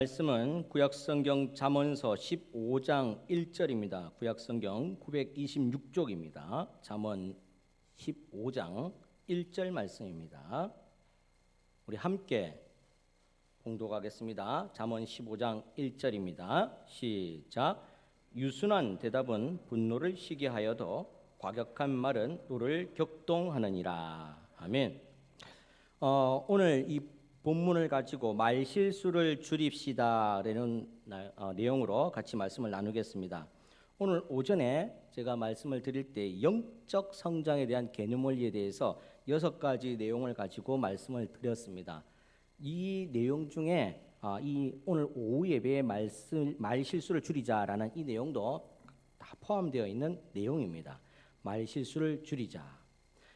말씀은 구약성경 잠언서 15장 1절입니다. 구약성경 926쪽입니다. 잠언 15장 1절 말씀입니다. 우리 함께 봉독하겠습니다. 잠언 15장 1절입니다. 시작. 유순한 대답은 분노를 시게 하여도 과격한 말은 노를 격동하느니라. 아멘. 오늘 이 본문을 가지고 말실수를 줄입시다라는 내용으로 같이 말씀을 나누겠습니다. 오늘 오전에 제가 말씀을 드릴 때 영적 성장에 대한 개념 원리에 대해서 6가지 내용을 가지고 말씀을 드렸습니다. 이 내용 중에 이 오늘 오후 예배의 말실수를 줄이자라는 이 내용도 다 포함되어 있는 내용입니다. 말실수를 줄이자.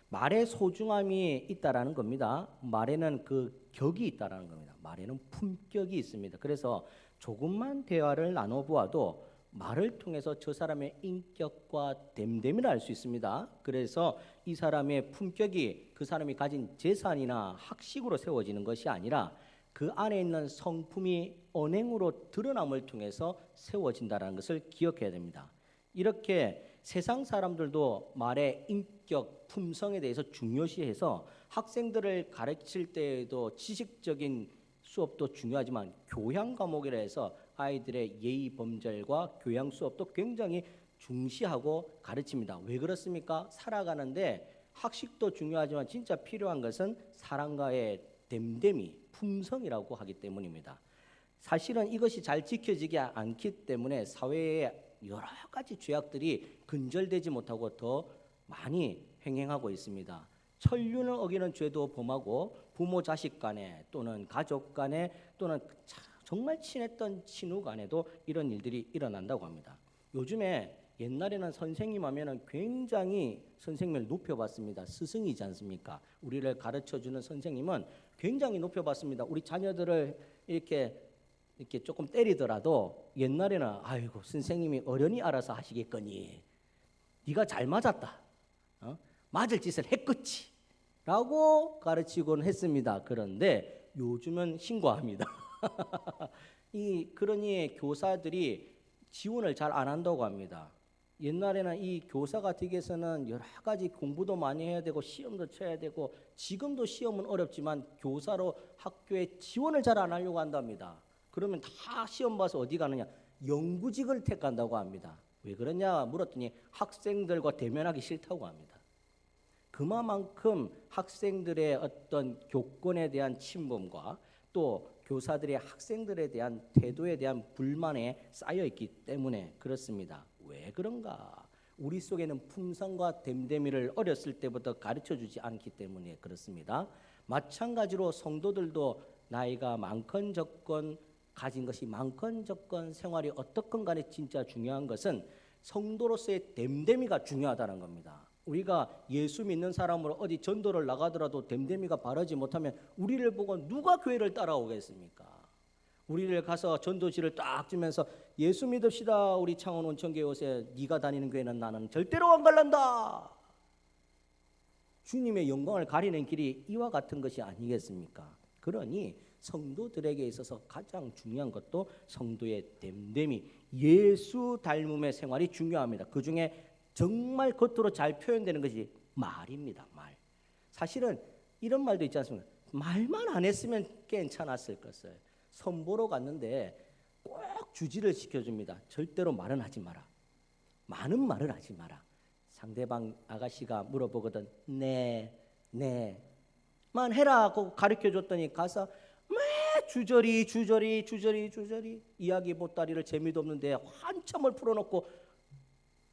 말의 소중함이 있다라는 겁니다. 말에는 그 격이 있다라는 겁니다. 말에는 품격이 있습니다. 그래서 조금만 대화를 나눠보아도 말을 통해서 저 사람의 인격과 됨됨이를 알 수 있습니다. 그래서 이 사람의 품격이 그 사람이 가진 재산이나 학식으로 세워지는 것이 아니라 그 안에 있는 성품이 언행으로 드러남을 통해서 세워진다는 것을 기억해야 됩니다. 이렇게 세상 사람들도 말의 인격, 품성에 대해서 중요시해서 학생들을 가르칠 때에도 지식적인 수업도 중요하지만 교양 과목이라 해서 아이들의 예의 범절과 교양 수업도 굉장히 중시하고 가르칩니다. 왜 그렇습니까? 살아가는데 학식도 중요하지만 진짜 필요한 것은 사람과의 됨됨이, 품성이라고 하기 때문입니다. 사실은 이것이 잘 지켜지지 않기 때문에 사회에 여러 가지 죄악들이 근절되지 못하고 더 많이 횡행하고 있습니다. 천륜을 어기는 죄도 범하고 부모 자식 간에 또는 가족 간에 또는 정말 친했던 친구 간에도 이런 일들이 일어난다고 합니다. 요즘에 옛날에는 선생님 하면은 굉장히 선생님을 높여봤습니다. 스승이지 않습니까? 우리를 가르쳐주는 선생님은 굉장히 높여봤습니다. 우리 자녀들을 이렇게 조금 때리더라도 옛날에는 아이고 선생님이 어련히 알아서 하시겠거니 네가 잘 맞았다, 맞을 짓을 했겠지 라고 가르치곤 했습니다. 그런데 요즘은 신고합니다. 그러니 교사들이 지원을 잘 안 한다고 합니다. 옛날에는 이 교사가 되기 위해서는 여러 가지 공부도 많이 해야 되고 시험도 쳐야 되고, 지금도 시험은 어렵지만 교사로 학교에 지원을 잘 안 하려고 한답니다. 그러면 다 시험 봐서 어디 가느냐? 영구직을 택한다고 합니다. 왜 그러냐 물었더니 학생들과 대면하기 싫다고 합니다. 그만큼 학생들의 어떤 교권에 대한 침범과 또 교사들의 학생들에 대한 태도에 대한 불만에 쌓여 있기 때문에 그렇습니다. 왜 그런가? 우리 속에는 품성과 됨됨이를 어렸을 때부터 가르쳐주지 않기 때문에 그렇습니다. 마찬가지로 성도들도 나이가 많건 적건 가진 것이 많건 적건 생활이 어떻건 간에 진짜 중요한 것은 성도로서의 됨됨이가 중요하다는 겁니다. 우리가 예수 믿는 사람으로 어디 전도를 나가더라도 됨됨이가 바르지 못하면 우리를 보고 누가 교회를 따라오겠습니까? 우리를 가서 전도지를 딱 주면서 예수 믿읍시다 우리 창원 온천교회 오세요. 네가 다니는 교회는 나는 절대로 안 갈란다. 주님의 영광을 가리는 길이 이와 같은 것이 아니겠습니까? 그러니 성도들에게 있어서 가장 중요한 것도 성도의 됨됨이, 예수 닮음의 생활이 중요합니다. 그 중에 정말 겉으로 잘 표현되는 것이 말입니다. 말. 사실은 이런 말도 있지 않습니까? 말만 안 했으면 괜찮았을 것을. 선보러 갔는데 꼭 주지를 시켜줍니다. 절대로 말은 하지 마라. 많은 말을 하지 마라. 상대방 아가씨가 물어보거든. 만 해라 고 가르쳐줬더니 가서 매 주저리 이야기 보따리를 재미도 없는데 한참을 풀어놓고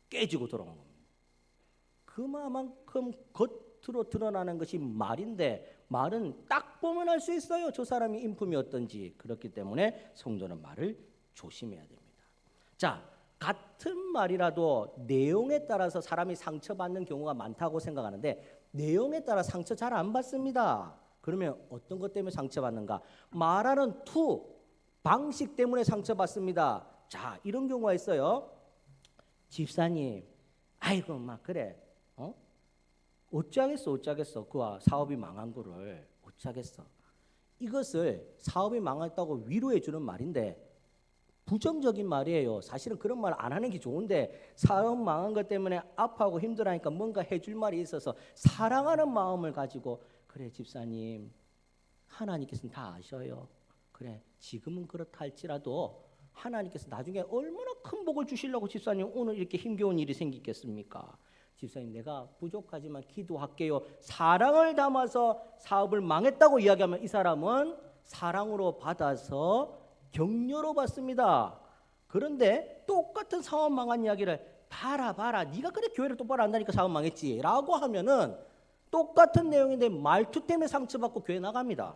깨지고 돌아온 겁니다. 그만큼 겉으로 드러나는 것이 말인데 말은 딱 보면 알 수 있어요. 저 사람이 인품이 어떤지. 그렇기 때문에 성도는 말을 조심해야 됩니다. 자, 같은 말이라도 내용에 따라서 사람이 상처받는 경우가 많다고 생각하는데 내용에 따라 상처 잘 안 받습니다. 그러면 어떤 것 때문에 상처받는가? 말하는 투, 방식 때문에 상처받습니다. 자, 이런 경우가 있어요. 집사님, 아이고 막 그래, 어쩌겠어 그와 사업이 망한 거를 어쩌겠어. 이것을 사업이 망했다고 위로해 주는 말인데 부정적인 말이에요. 사실은 그런 말 안 하는 게 좋은데 사업 망한 것 때문에 아파하고 힘들어하니까 뭔가 해줄 말이 있어서 사랑하는 마음을 가지고 그래 집사님 하나님께서는 다 아셔요. 그래 지금은 그렇다 할지라도 하나님께서 나중에 얼마나 큰 복을 주시려고 집사님 오늘 이렇게 힘겨운 일이 생기겠습니까? 집사님 내가 부족하지만 기도할게요. 사랑을 담아서 사업을 망했다고 이야기하면 이 사람은 사랑으로 받아서 격려로 받습니다. 그런데 똑같은 사업 망한 이야기를 봐라 네가 그래 교회를 똑바로 안다니까 사업 망했지 라고 하면은 똑같은 내용인데 말투 때문에 상처받고 교회 나갑니다.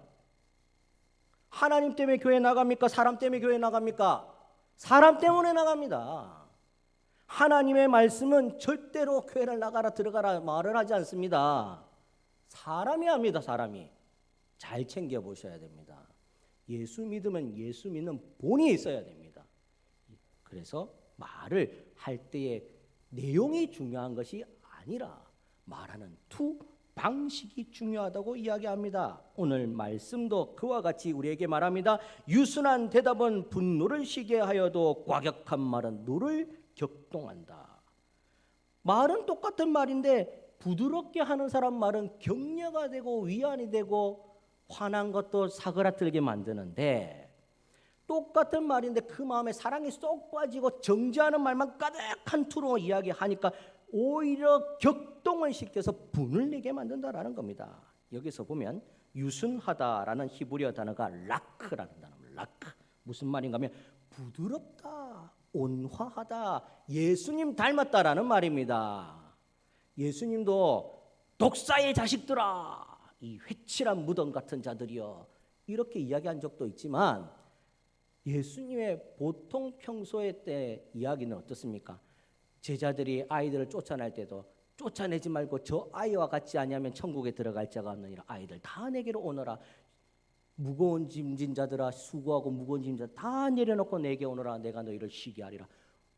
하나님 때문에 교회 나갑니까? 사람 때문에 교회 나갑니까? 사람 때문에 나갑니다. 하나님의 말씀은 절대로 교회를 나가라 들어가라 말을 하지 않습니다. 사람이 합니다. 사람이. 잘 챙겨보셔야 됩니다. 예수 믿으면 예수 믿는 본이 있어야 됩니다. 그래서 말을 할 때의 내용이 중요한 것이 아니라 말하는 투 방식이 중요하다고 이야기합니다. 오늘 말씀도 그와 같이 우리에게 말합니다. 유순한 대답은 분노를 쉬게 하여도 과격한 말은 노를 격동한다. 말은 똑같은 말인데 부드럽게 하는 사람 말은 격려가 되고 위안이 되고 화난 것도 사그라들게 만드는데 똑같은 말인데 그 마음에 사랑이 쏙 빠지고 정죄하는 말만 가득한 투로 이야기하니까 오히려 격동을 시켜서 분을 내게 만든다라는 겁니다. 여기서 보면 유순하다라는 히브리어 단어가 라크라는 단어입니다. 라크 무슨 말인가 하면 부드럽다, 온화하다, 예수님 닮았다라는 말입니다. 예수님도 독사의 자식들아, 이 회칠한 무덤 같은 자들이여 이렇게 이야기한 적도 있지만 예수님의 보통 평소의 때 이야기는 어떻습니까? 제자들이 아이들을 쫓아낼 때도 쫓아내지 말고 저 아이와 같지 아니하면 천국에 들어갈 자가 없느니라. 아이들 다 내게로 오너라. 무거운 짐진 자들아 수고하고 무거운 짐진 자 다 내려놓고 내게 오너라. 내가 너희를 쉬게 하리라.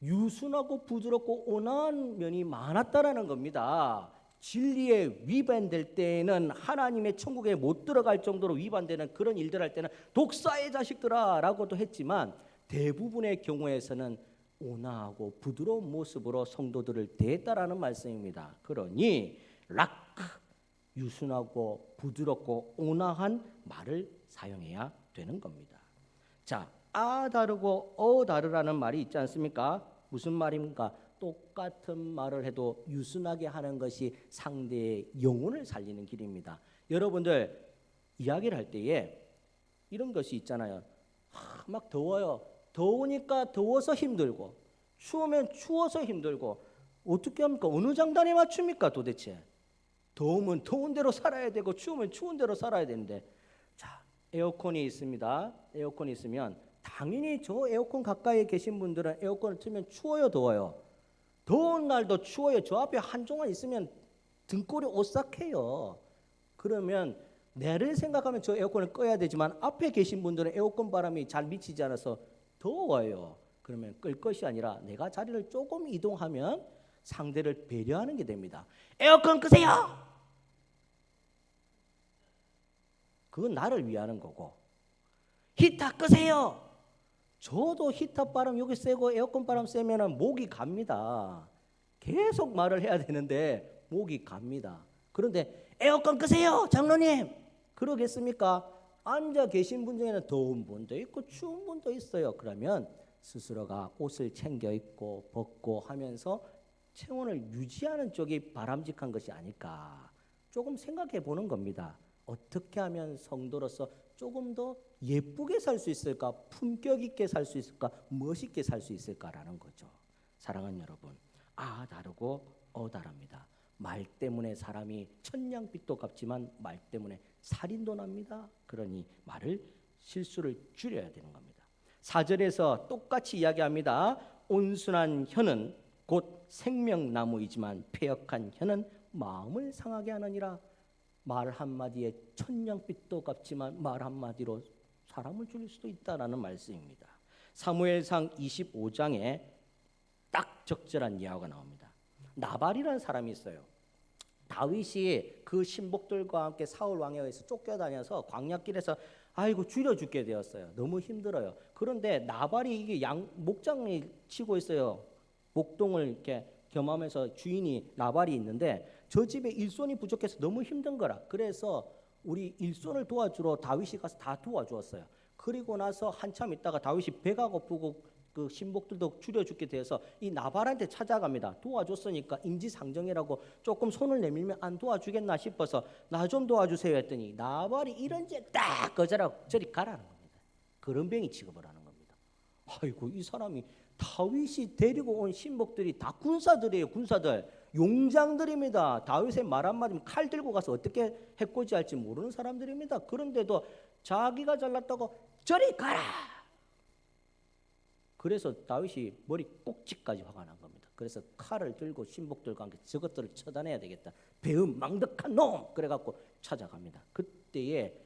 유순하고 부드럽고 온화한 면이 많았다라는 겁니다. 진리에 위반될 때에는 하나님의 천국에 못 들어갈 정도로 위반되는 그런 일들 할 때는 독사의 자식들아 라고도 했지만 대부분의 경우에서는 온화하고 부드러운 모습으로 성도들을 대했다라는 말씀입니다. 그러니 라크 유순하고 부드럽고 온화한 말을 사용해야 되는 겁니다. 자, 아 다르고 어 다르라는 말이 있지 않습니까? 무슨 말입니까? 똑같은 말을 해도 유순하게 하는 것이 상대의 영혼을 살리는 길입니다. 여러분들 이야기를 할 때에 이런 것이 있잖아요. 막 더워요. 더우니까 더워서 힘들고 추우면 추워서 힘들고 어떻게 합니까? 어느 장단에 맞춥니까 도대체? 더우면 더운 대로 살아야 되고 추우면 추운 대로 살아야 되는데 자 에어컨이 있습니다. 에어컨이 있으면 당연히 저 에어컨 가까이에 계신 분들은 에어컨을 틀면 추워요 더워요? 더운 날도 추워요. 저 앞에 한동안 있으면 등골이 오싹해요. 그러면 내를 생각하면 저 에어컨을 꺼야 되지만 앞에 계신 분들은 에어컨 바람이 잘 미치지 않아서 더워요. 그러면 끌 것이 아니라 내가 자리를 조금 이동하면 상대를 배려하는 게 됩니다. 에어컨 끄세요. 그건 나를 위하는 거고 히터 끄세요. 저도 히터 바람 여기 세고 에어컨 바람 세면은 목이 갑니다. 계속 말을 해야 되는데 목이 갑니다. 그런데 에어컨 끄세요, 장로님. 그러겠습니까? 앉아 계신 분 중에는 더운 분도 있고 추운 분도 있어요. 그러면 스스로가 옷을 챙겨 입고 벗고 하면서 체온을 유지하는 쪽이 바람직한 것이 아닐까. 조금 생각해 보는 겁니다. 어떻게 하면 성도로서 조금 더 예쁘게 살 수 있을까? 품격 있게 살 수 있을까? 멋있게 살 수 있을까라는 거죠. 사랑하는 여러분, 아 다르고 어 다릅니다. 말 때문에 사람이 천냥빚도 갚지만 말 때문에 살인도 납니다. 그러니 말을 실수를 줄여야 되는 겁니다. 4절에서 똑같이 이야기합니다. 온순한 혀는 곧 생명나무이지만 패역한 혀는 마음을 상하게 하느니라. 말 한마디에 천냥빚도 갚지만 말 한마디로 사람을 죽일 수도 있다라는 말씀입니다. 사무엘상 25장에 딱 적절한 예화가 나옵니다. 나발이라는 사람이 있어요. 다윗이 그 신복들과 함께 사울 왕에 의해서 쫓겨다녀서 광야길에서 아이고 줄여 죽게 되었어요. 너무 힘들어요. 그런데 나발이 이게 목장을 치고 있어요. 목동을 이렇게 겸하면서 주인이 나발이 있는데 저 집에 일손이 부족해서 너무 힘든 거라. 그래서 우리 일손을 도와주러 다윗이 가서 다 도와주었어요. 그리고 나서 한참 있다가 다윗이 배가 고프고 그 신복들도 줄여 죽게 되어서 이 나발한테 찾아갑니다. 도와줬으니까 인지상정이라고 조금 손을 내밀면 안 도와주겠나 싶어서 나 좀 도와주세요 했더니 나발이 이런 제딱 거절하고 저리 가라는 겁니다. 거름병이 취급을 하는 겁니다. 아이고 이 사람이 다윗이 데리고 온 신복들이 다 군사들이에요. 군사들 용장들입니다. 다윗의 말 한마디면 칼 들고 가서 어떻게 해코지할지 모르는 사람들입니다. 그런데도 자기가 잘났다고 저리 가라. 그래서 다윗이 머리 꼭지까지 화가 난 겁니다. 그래서 칼을 들고 신복들과 함께 저것들을 처단해야 되겠다. 배은 망덕한 놈! 그래갖고 찾아갑니다. 그때에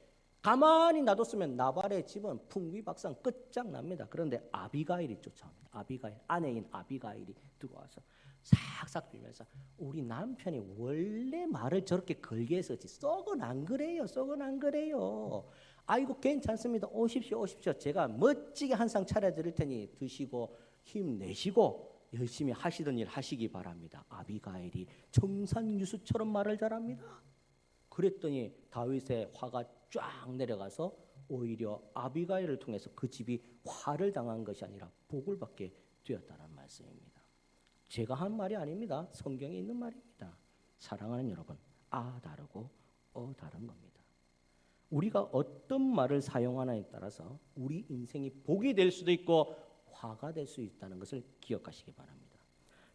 가만히 놔뒀으면 나발의 집은 풍비박산 끝장납니다. 그런데 아비가일이 쫓아옵니다. 아비가일, 아내인 아비가일이 들어와서 싹싹 빌면서 우리 남편이 원래 말을 저렇게 걸게 했었지 썩은 안 그래요. 썩은 안 그래요. 아이고 괜찮습니다. 오십시오 오십시오. 제가 멋지게 한 상 차려드릴 테니 드시고 힘내시고 열심히 하시던 일 하시기 바랍니다. 아비가일이 청산유수처럼 말을 잘합니다. 그랬더니 다윗의 화가 쫙 내려가서 오히려 아비가일을 통해서 그 집이 화를 당한 것이 아니라 복을 받게 되었다는 말씀입니다. 제가 한 말이 아닙니다. 성경에 있는 말입니다. 사랑하는 여러분, 아 다르고 어 다른 겁니다. 우리가 어떤 말을 사용하느냐에 따라서 우리 인생이 복이 될 수도 있고 화가 될 수 있다는 것을 기억하시기 바랍니다.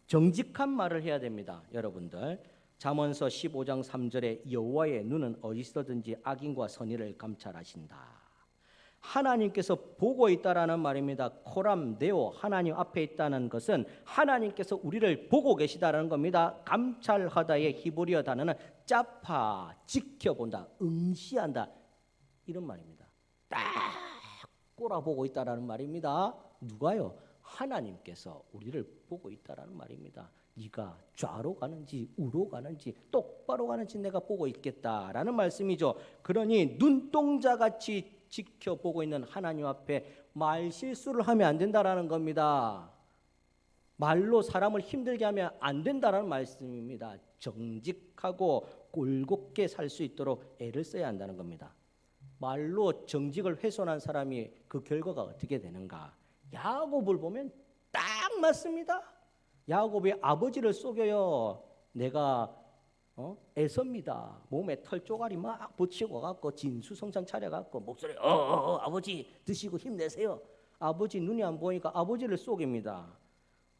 정직한 말을 해야 됩니다. 여러분들 잠언서 15장 3절에 여호와의 눈은 어디서든지 악인과 선의를 감찰하신다. 하나님께서 보고 있다라는 말입니다. 코람 네오 하나님 앞에 있다는 것은 하나님께서 우리를 보고 계시다라는 겁니다. 감찰하다의 히브리어 단어는 짜파 지켜본다, 응시한다 이런 말입니다. 딱 꼬라보고 있다라는 말입니다. 누가요? 하나님께서 우리를 보고 있다라는 말입니다. 네가 좌로 가는지 우로 가는지 똑바로 가는지 내가 보고 있겠다라는 말씀이죠. 그러니 눈동자같이 지켜보고 있는 하나님 앞에 말 실수를 하면 안 된다라는 겁니다. 말로 사람을 힘들게 하면 안 된다라는 말씀입니다. 정직하고 꼴곱게 살 수 있도록 애를 써야 한다는 겁니다. 말로 정직을 훼손한 사람이 그 결과가 어떻게 되는가? 야곱을 보면 딱 맞습니다. 야곱이 아버지를 속여요. 내가 에서입니다. 몸에 털 쪼가리 막 붙이고 갖고 진수성찬 차려갖고 목소리 아버지 드시고 힘내세요. 아버지 눈이 안 보니까 아버지를 속입니다.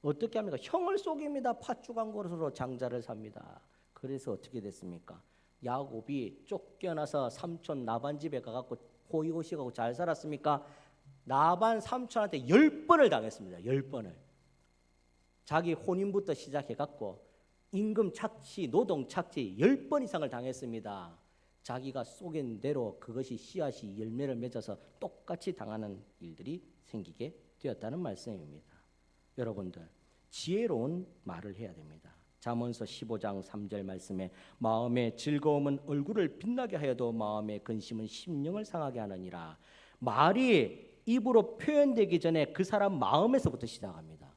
어떻게 합니까? 형을 속입니다. 팥죽한 그릇으로 장자를 삽니다. 그래서 어떻게 됐습니까? 야곱이 쫓겨나서 삼촌 나반 집에 가갖고 호의호식하고 잘 살았습니까? 나반 삼촌한테 10번을 당했습니다. 10번을. 자기 혼인부터 시작해갖고 임금 착취, 노동 착취 10번 이상을 당했습니다. 자기가 속인 대로 그것이 씨앗이 열매를 맺어서 똑같이 당하는 일들이 생기게 되었다는 말씀입니다. 여러분들 지혜로운 말을 해야 됩니다. 잠언서 15장 3절 말씀에 마음의 즐거움은 얼굴을 빛나게 하여도 마음의 근심은 심령을 상하게 하느니라. 말이 입으로 표현되기 전에 그 사람 마음에서부터 시작합니다.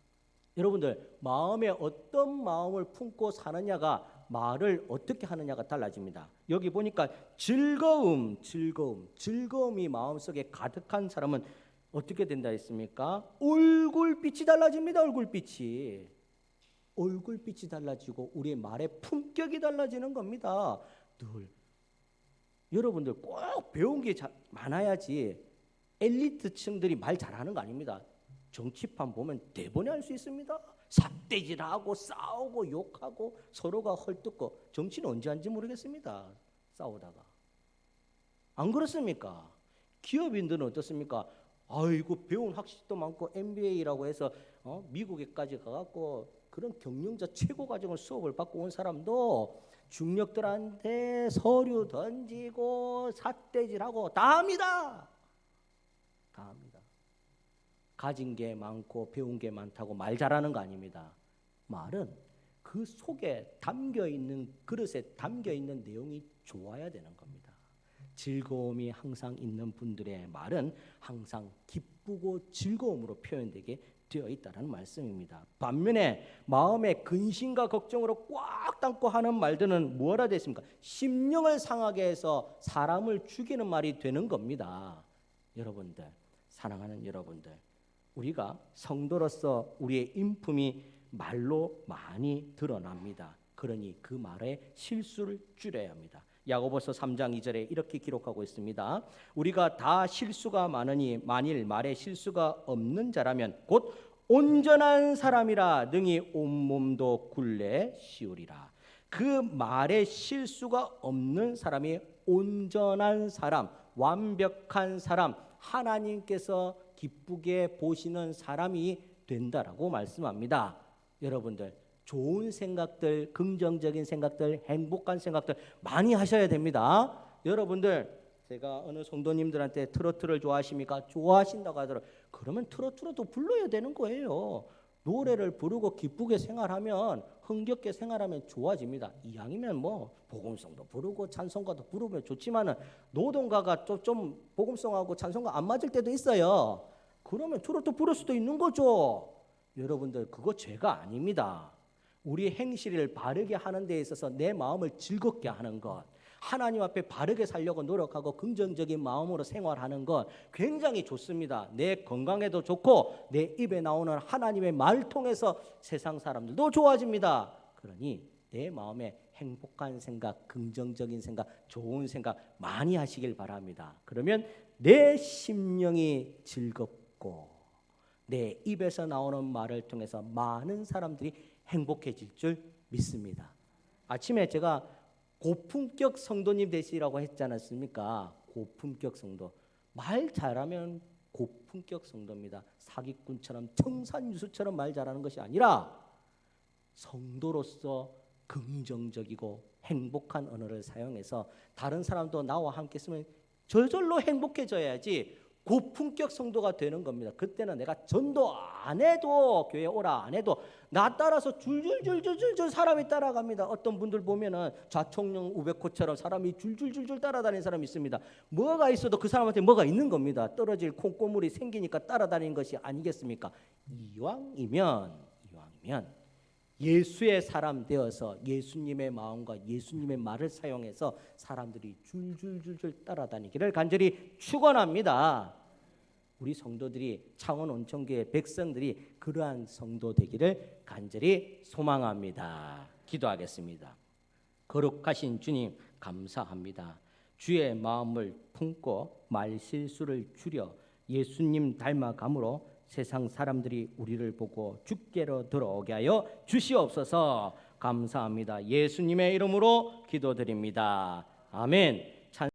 여러분들 마음에 어떤 마음을 품고 사느냐가 말을 어떻게 하느냐가 달라집니다. 여기 보니까 즐거움이 마음속에 가득한 사람은 어떻게 된다 했습니까? 얼굴빛이 달라집니다. 얼굴빛이 달라지고 우리의 말의 품격이 달라지는 겁니다. 늘 여러분들 꼭 배운 게 많아야지 엘리트층들이 말 잘하는 거 아닙니다. 정치판 보면 대본에 할 수 있습니다. 삿대질하고 싸우고 욕하고 서로가 헐뜯고 정치는 언제 하는지 모르겠습니다. 싸우다가 안 그렇습니까? 기업인들은 어떻습니까? 아이고 배운 학식도 많고 MBA라고 해서 미국에까지 가갖고 그런 경영자 최고 과정을 수업을 받고 온 사람도 중력들한테 서류 던지고 삿대질하고 다 합니다. 가진 게 많고 배운 게 많다고 말 잘하는 거 아닙니다. 말은 그 속에 담겨 있는 그릇에 담겨 있는 내용이 좋아야 되는 겁니다. 즐거움이 항상 있는 분들의 말은 항상 기쁘고 즐거움으로 표현되게 되어 있다는 말씀입니다. 반면에 마음의 근심과 걱정으로 꽉 담고 하는 말들은 뭐라 됐습니까? 심령을 상하게 해서 사람을 죽이는 말이 되는 겁니다. 여러분들, 사랑하는 여러분들, 우리가 성도로서 우리의 인품이 말로 많이 드러납니다. 그러니 그 말의 실수를 줄여야 합니다. 야고보서 3장 2절에 이렇게 기록하고 있습니다. 우리가 다 실수가 많으니 만일 말에 실수가 없는 자라면 곧 온전한 사람이라 능히 온몸도 굴레 씌우리라. 그 말에 실수가 없는 사람이 온전한 사람, 완벽한 사람, 하나님께서 기쁘게 보시는 사람이 된다라고 말씀합니다. 여러분들, 좋은 생각들, 긍정적인 생각들, 행복한 생각들 많이 하셔야 됩니다. 여러분들, 제가 어느 성도님들한테 트로트를 좋아하십니까? 좋아하신다고 하더라도 그러면 트로트로도 불러야 되는 거예요. 노래를 부르고 기쁘게 생활하면, 흥겹게 생활하면 좋아집니다. 이왕이면 뭐 복음성도 부르고 찬송가도 부르면 좋지만은 노동가가 좀 복음성하고 찬송가 안 맞을 때도 있어요. 그러면 트로트 부를 수도 있는 거죠. 여러분들, 그거 죄가 아닙니다. 우리 행실을 바르게 하는 데 있어서 내 마음을 즐겁게 하는 것, 하나님 앞에 바르게 살려고 노력하고 긍정적인 마음으로 생활하는 것 굉장히 좋습니다. 내 건강에도 좋고 내 입에 나오는 하나님의 말 통해서 세상 사람들도 좋아집니다. 그러니 내 마음에 행복한 생각, 긍정적인 생각, 좋은 생각 많이 하시길 바랍니다. 그러면 내 심령이 즐겁고 내 입에서 나오는 말을 통해서 많은 사람들이 행복해질 줄 믿습니다. 아침에 제가 고품격 성도님 되시라고 했지 않았습니까? 고품격 성도. 말 잘하면 고품격 성도입니다. 사기꾼처럼 청산유수처럼 말 잘하는 것이 아니라 성도로서 긍정적이고 행복한 언어를 사용해서 다른 사람도 나와 함께 쓰면 저절로 행복해져야지 고품격 성도가 되는 겁니다. 그때는 내가 전도 안 해도, 교회 오라 안 해도 나 따라서 줄줄줄줄줄 사람이 따라갑니다. 어떤 분들 보면은 좌청룡 우백호처럼 사람이 줄줄줄줄 따라다니는 사람이 있습니다. 뭐가 있어도 그 사람한테 뭐가 있는 겁니다. 떨어질 콩고물이 생기니까 따라다니는 것이 아니겠습니까? 이왕이면 예수의 사람 되어서 예수님의 마음과 예수님의 말을 사용해서 사람들이 줄줄줄줄 따라다니기를 간절히 축원합니다. 우리 성도들이 창원 온천교회 백성들이 그러한 성도 되기를 간절히 소망합니다. 기도하겠습니다. 거룩하신 주님 감사합니다. 주의 마음을 품고 말실수를 줄여 예수님 닮아감으로 세상 사람들이 우리를 보고 주께로 들어오게 하여 주시옵소서. 감사합니다. 예수님의 이름으로 기도드립니다. 아멘.